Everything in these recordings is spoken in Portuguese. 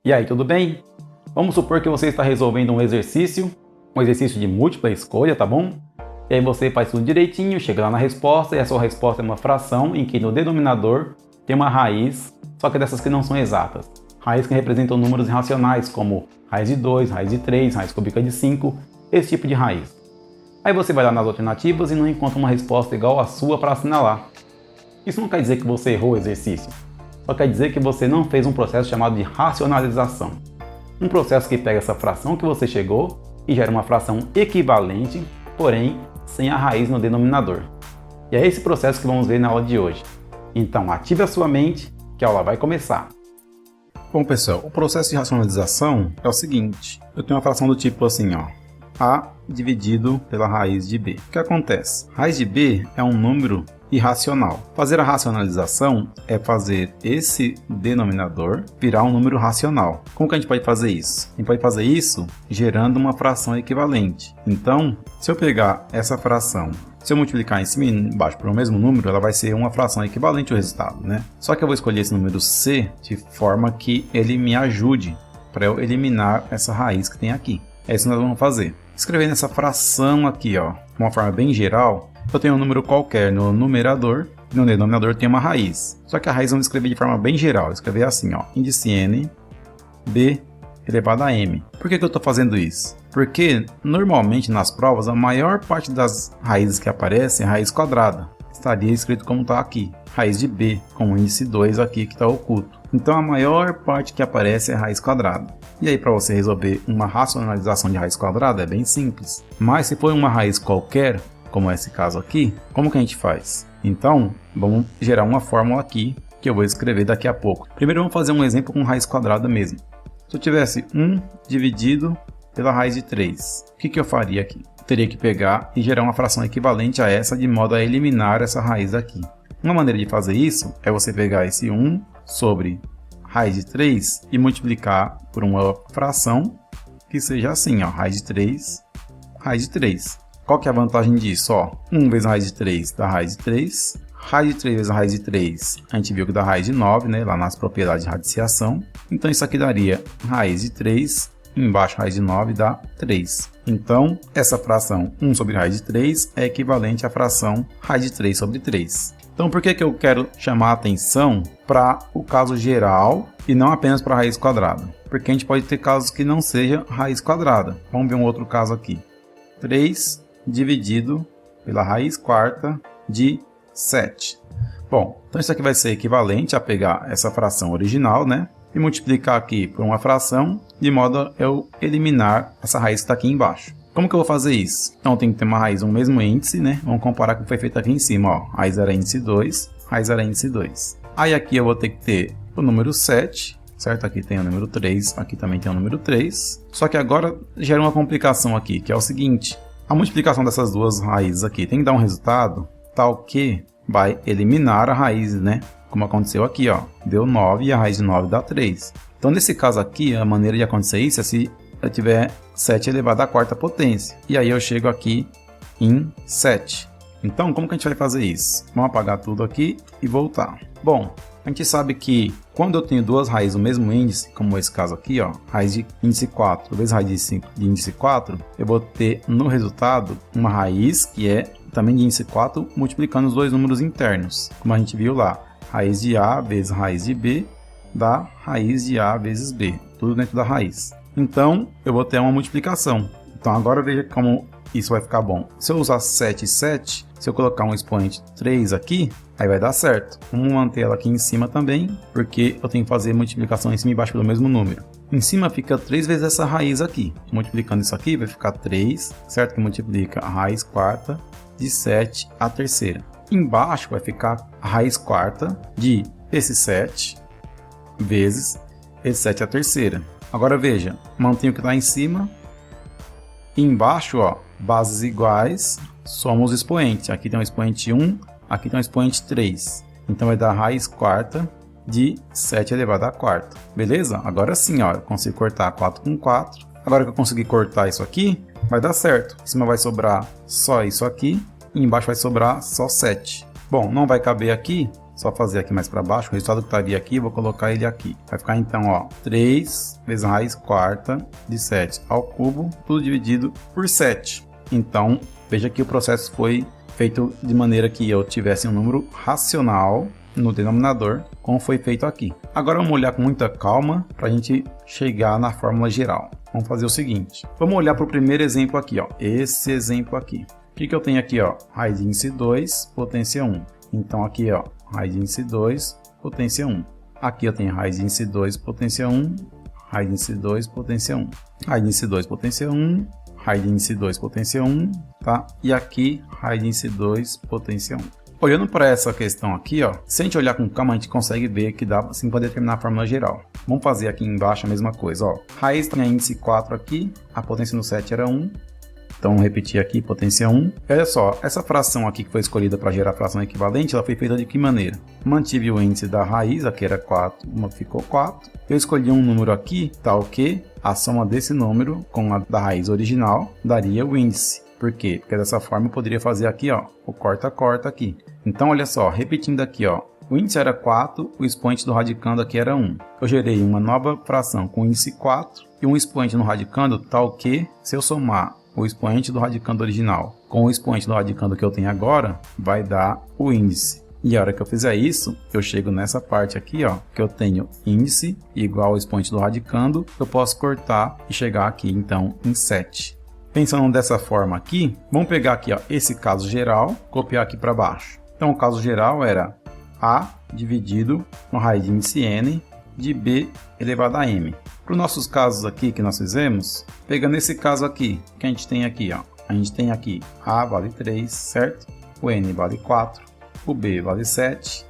E aí, tudo bem? Vamos supor que você está resolvendo um exercício de múltipla escolha, tá bom? E aí você faz tudo direitinho, chega lá na resposta e a sua resposta é uma fração em que no denominador tem uma raiz, só que dessas que não são exatas. Raiz que representam números irracionais, como raiz de 2, raiz de 3, raiz cúbica de 5, esse tipo de raiz. Aí você vai lá nas alternativas e não encontra uma resposta igual à sua para assinalar. Isso não quer dizer que você errou o exercício. Só quer dizer que você não fez um processo chamado de racionalização. Um processo que pega essa fração que você chegou e gera uma fração equivalente, porém sem a raiz no denominador. E é esse processo que vamos ver na aula de hoje. Então ative a sua mente, que a aula vai começar. Bom pessoal, o processo de racionalização é o seguinte. Eu tenho uma fração do tipo assim, ó. A dividido pela raiz de B. O que acontece? Raiz de B é um número irracional. Fazer a racionalização é fazer esse denominador virar um número racional. Como que a gente pode fazer isso? A gente pode fazer isso gerando uma fração equivalente. Então, se eu pegar essa fração, se eu multiplicar em cima e embaixo por um mesmo número, ela vai ser uma fração equivalente ao resultado, né? Só que eu vou escolher esse número C de forma que ele me ajude para eu eliminar essa raiz que tem aqui. É isso que nós vamos fazer. Escrevendo essa fração aqui, ó, de uma forma bem geral, eu tenho um número qualquer no numerador, e no denominador tem uma raiz. Só que a raiz vamos escrever de forma bem geral, escrever assim, ó, índice n, b elevado a m. Por que eu estou fazendo isso? Porque normalmente nas provas a maior parte das raízes que aparecem é raiz quadrada. Estaria escrito como está aqui, raiz de b, com o índice 2 aqui que está oculto. Então a maior parte que aparece é raiz quadrada. E aí para você resolver uma racionalização de raiz quadrada é bem simples. Mas se for uma raiz qualquer, como esse caso aqui, como que a gente faz? Então vamos gerar uma fórmula aqui que eu vou escrever daqui a pouco. Primeiro vamos fazer um exemplo com raiz quadrada mesmo. Se eu tivesse 1 dividido pela raiz de 3, o que eu faria aqui? Eu teria que pegar e gerar uma fração equivalente a essa de modo a eliminar essa raiz aqui. Uma maneira de fazer isso é você pegar esse 1 sobre raiz de 3 e multiplicar por uma fração que seja assim, ó, raiz de 3, raiz de 3. Qual que é a vantagem disso? Ó, 1 vezes a raiz de 3 dá raiz de 3, raiz de 3 vezes a raiz de 3, a gente viu que dá raiz de 9, né, lá nas propriedades de radiciação. Então isso aqui daria raiz de 3, embaixo raiz de 9 dá 3. Então essa fração 1 sobre raiz de 3 é equivalente à fração raiz de 3 sobre 3. Então por que eu quero chamar a atenção para o caso geral e não apenas para a raiz quadrada? Porque a gente pode ter casos que não seja raiz quadrada. Vamos ver um outro caso aqui. 3 dividido pela raiz quarta de 7. Bom, então isso aqui vai ser equivalente a pegar essa fração original, né? E multiplicar aqui por uma fração, de modo a eu eliminar essa raiz que está aqui embaixo. Como que eu vou fazer isso? Então tem que ter uma raiz, um mesmo índice, né? Vamos comparar com o que foi feito aqui em cima, ó. Raiz era índice 2, raiz era índice 2. Aí aqui eu vou ter que ter o número 7, certo? Aqui tem o número 3, aqui também tem o número 3. Só que agora gera uma complicação aqui, que é o seguinte. A multiplicação dessas duas raízes aqui tem que dar um resultado tal que vai eliminar a raiz, né? Como aconteceu aqui, ó. Deu 9 e a raiz de 9 dá 3. Então nesse caso aqui, a maneira de acontecer isso é se eu tiver 7 elevado à quarta potência. E aí eu chego aqui em 7. Então, como que a gente vai fazer isso? Vamos apagar tudo aqui e voltar. Bom, a gente sabe que quando eu tenho duas raízes do mesmo índice, como esse caso aqui, ó, raiz de índice 4 vezes raiz de 5 de índice 4, eu vou ter no resultado uma raiz que é também de índice 4 multiplicando os dois números internos. Como a gente viu lá, raiz de A vezes raiz de B dá raiz de A vezes B, tudo dentro da raiz. Então, eu vou ter uma multiplicação. Então, agora veja como isso vai ficar bom. Se eu usar 7 e 7, se eu colocar um expoente 3 aqui, aí vai dar certo. Vamos manter ela aqui em cima também, porque eu tenho que fazer multiplicação em cima e embaixo pelo mesmo número. Em cima fica 3 vezes essa raiz aqui. Multiplicando isso aqui, vai ficar 3, certo? Que multiplica a raiz quarta de 7 à terceira. Embaixo vai ficar a raiz quarta de esse 7 vezes esse 7 à terceira. Agora veja, mantenho o que está em cima. E embaixo, ó, bases iguais, somos expoentes. Aqui tem um expoente 1, aqui tem um expoente 3. Então vai dar raiz quarta de 7 elevado à quarta. Beleza? Agora sim, ó, eu consigo cortar 4 com 4. Agora que eu consegui cortar isso aqui, vai dar certo. Em cima vai sobrar só isso aqui e embaixo vai sobrar só 7. Bom, não vai caber aqui, só fazer aqui mais para baixo, o resultado que estaria aqui, vou colocar ele aqui. Vai ficar então, ó, 3 vezes a raiz quarta de 7 ao cubo, tudo dividido por 7. Então, veja que o processo foi feito de maneira que eu tivesse um número racional no denominador, como foi feito aqui. Agora vamos olhar com muita calma para a gente chegar na fórmula geral. Vamos fazer o seguinte, vamos olhar para o primeiro exemplo aqui, ó, esse exemplo aqui. O que eu tenho aqui, ó, raiz de índice 2, potência 1. Então aqui, ó, raiz de índice 2, potência 1. Aqui eu tenho raiz de índice 2, potência 1, raiz de índice 2, potência 1. Raiz de índice 2, potência 1, raiz de índice 2, potência 1, tá? E aqui, raiz de índice 2, potência 1. Olhando para essa questão aqui, ó, se a gente olhar com calma, a gente consegue ver que dá assim para determinar a fórmula geral. Vamos fazer aqui embaixo a mesma coisa, ó. Raiz tem a índice 4 aqui, a potência no 7 era 1. Então, vamos repetir aqui, potência 1. E olha só, essa fração aqui que foi escolhida para gerar a fração equivalente, ela foi feita de que maneira? Mantive o índice da raiz, aqui era 4, uma ficou 4. Eu escolhi um número aqui, tal que a soma desse número com a da raiz original daria o índice. Por quê? Porque dessa forma eu poderia fazer aqui, ó, o corta-corta aqui. Então, olha só, repetindo aqui, ó, o índice era 4, o expoente do radicando aqui era 1. Eu gerei uma nova fração com índice 4 e um expoente no radicando tal que, se eu somar o expoente do radicando original com o expoente do radicando que eu tenho agora, vai dar o índice. E a hora que eu fizer isso, eu chego nessa parte aqui, ó, que eu tenho índice igual ao expoente do radicando, eu posso cortar e chegar aqui, então, em 7. Pensando dessa forma aqui, vamos pegar aqui, ó, esse caso geral, copiar aqui para baixo. Então, o caso geral era A dividido com raiz de índice n de B elevado a m. Para os nossos casos aqui que nós fizemos, pegando esse caso aqui, que a gente tem aqui, ó, a gente tem aqui A vale 3, certo? O n vale 4, o B vale 7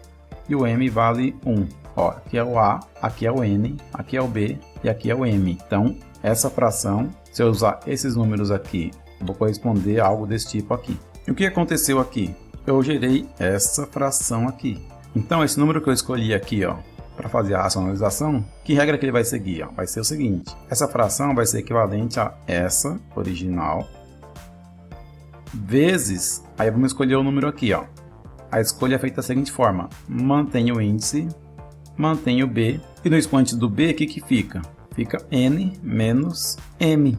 e o m vale 1. Ó, aqui é o A, aqui é o n, aqui é o B e aqui é o m. Então, essa fração, se eu usar esses números aqui, eu vou corresponder a algo desse tipo aqui. E o que aconteceu aqui? Eu gerei essa fração aqui. Então, esse número que eu escolhi aqui, ó, para fazer a racionalização, que regra que ele vai seguir? Ó? Vai ser o seguinte, essa fração vai ser equivalente a essa original, vezes, aí vamos escolher o número aqui, ó. A escolha é feita da seguinte forma, mantenho o índice, mantenho o B, e no expoente do B, o que fica? Fica n menos m.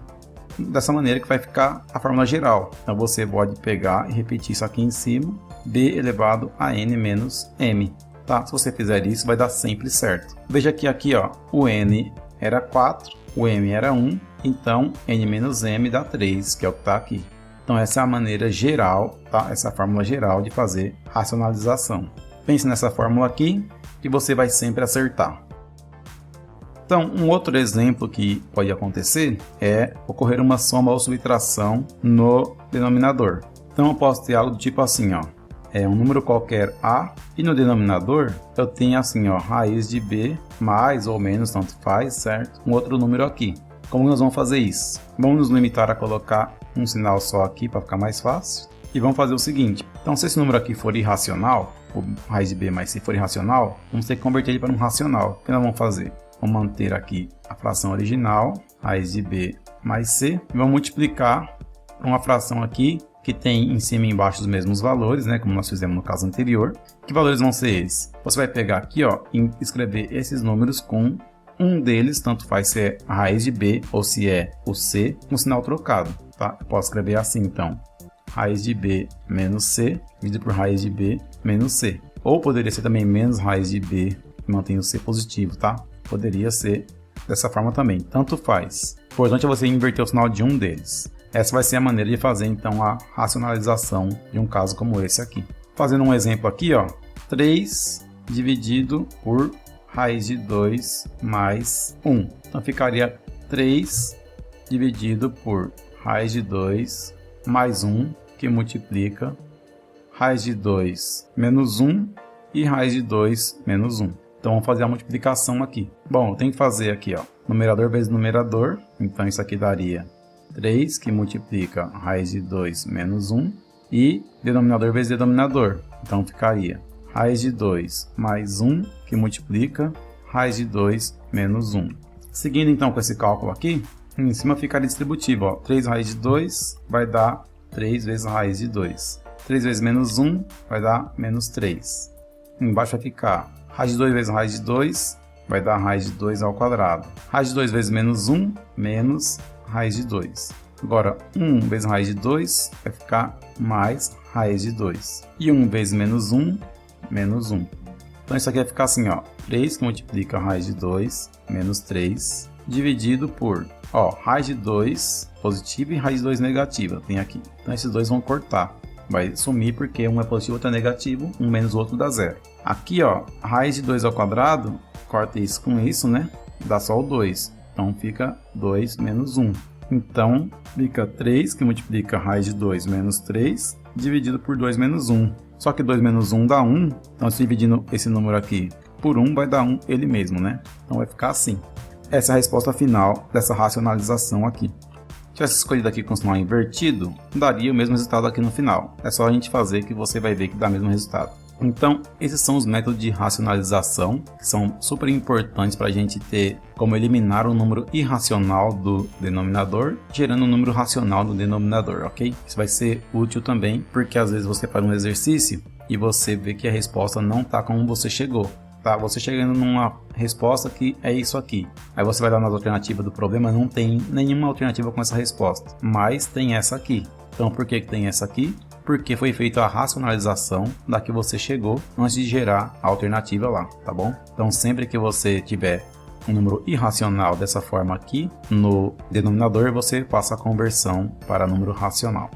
Dessa maneira que vai ficar a fórmula geral. Então você pode pegar e repetir isso aqui em cima, b elevado a n menos m. Tá? Se você fizer isso, vai dar sempre certo. Veja que aqui, ó, o n era 4, o m era 1, então n menos m dá 3, que é o que está aqui. Então essa é a maneira geral, tá? Essa é a fórmula geral de fazer racionalização. Pense nessa fórmula aqui que você vai sempre acertar. Então, um outro exemplo que pode acontecer é ocorrer uma soma ou subtração no denominador. Então, eu posso ter algo do tipo assim, ó, é um número qualquer A, e no denominador eu tenho assim, ó, raiz de B, mais ou menos, tanto faz, certo? Um outro número aqui. Como nós vamos fazer isso? Vamos nos limitar a colocar um sinal só aqui para ficar mais fácil. E vamos fazer o seguinte, então se esse número aqui for irracional, o raiz de B mais C for irracional, vamos ter que converter ele para um racional. O que nós vamos fazer? Vamos manter aqui a fração original, raiz de B mais C, e vamos multiplicar uma fração aqui que tem em cima e embaixo os mesmos valores, né, como nós fizemos no caso anterior. Que valores vão ser esses? Você vai pegar aqui, ó, e escrever esses números com um deles, tanto faz se é a raiz de B ou se é o C, com sinal trocado, tá? Eu posso escrever assim, então, raiz de B menos C, dividido por raiz de B menos C. Ou poderia ser também menos raiz de B, que mantém o C positivo, tá? Poderia ser dessa forma também, tanto faz. O importante é você inverter o sinal de um deles. Essa vai ser a maneira de fazer, então, a racionalização de um caso como esse aqui. Fazendo um exemplo aqui, ó, 3 dividido por raiz de 2 mais 1. Então, ficaria 3 dividido por raiz de 2 mais 1, que multiplica raiz de 2 menos 1 e raiz de 2 menos 1. Então, vamos fazer a multiplicação aqui. Bom, eu tenho que fazer aqui, ó, numerador vezes numerador. Então, isso aqui daria 3, que multiplica raiz de 2 menos 1. E denominador vezes denominador. Então, ficaria raiz de 2 mais 1, que multiplica raiz de 2 menos 1. Seguindo, então, com esse cálculo aqui, em cima ficaria distributivo, ó. 3 raiz de 2 vai dar 3 vezes raiz de 2. 3 vezes menos 1 vai dar menos 3. Embaixo vai ficar raiz de 2 vezes raiz de 2, vai dar raiz de 2 ao quadrado. Raiz de 2 vezes menos 1, menos raiz de 2. Agora, 1 vezes raiz de 2 vai ficar mais raiz de 2. E 1 vezes menos 1, menos 1. Então isso aqui vai ficar assim, ó, 3 que multiplica a raiz de 2, menos 3, dividido por, ó, raiz de 2 positiva e raiz de 2 negativa, tem aqui. Então esses dois vão cortar. Vai sumir porque um é positivo, outro é negativo, um menos o outro dá zero. Aqui, ó, raiz de 2 ao quadrado, corta isso com isso, né? Dá só o 2. Então fica 2 menos 1. Então fica 3 que multiplica a raiz de 2 menos 3, dividido por 2 menos 1. Só que 2 menos 1 dá 1, então se dividindo esse número aqui por 1 vai dar 1 ele mesmo, né? Então vai ficar assim. Essa é a resposta final dessa racionalização aqui. Se tivesse escolhido aqui com o sinal invertido, daria o mesmo resultado aqui no final. É só a gente fazer que você vai ver que dá o mesmo resultado. Então, esses são os métodos de racionalização, que são super importantes para a gente ter como eliminar o número irracional do denominador, gerando um número racional do denominador, ok? Isso vai ser útil também, porque às vezes você faz um exercício e você vê que a resposta não está como você chegou. Tá, você chegando numa resposta que é isso aqui. Aí você vai dar nas alternativas do problema, não tem nenhuma alternativa com essa resposta, mas tem essa aqui. Então por que tem essa aqui? Porque foi feita a racionalização da que você chegou antes de gerar a alternativa lá, tá bom? Então sempre que você tiver um número irracional dessa forma aqui, no denominador você passa a conversão para número racional.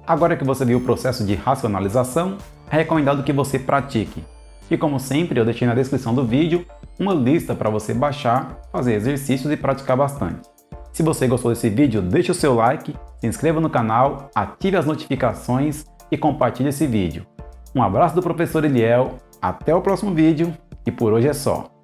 Agora que você viu o processo de racionalização, é recomendado que você pratique. E como sempre, eu deixei na descrição do vídeo uma lista para você baixar, fazer exercícios e praticar bastante. Se você gostou desse vídeo, deixe o seu like, se inscreva no canal, ative as notificações e compartilhe esse vídeo. Um abraço do professor Eliel, até o próximo vídeo e por hoje é só.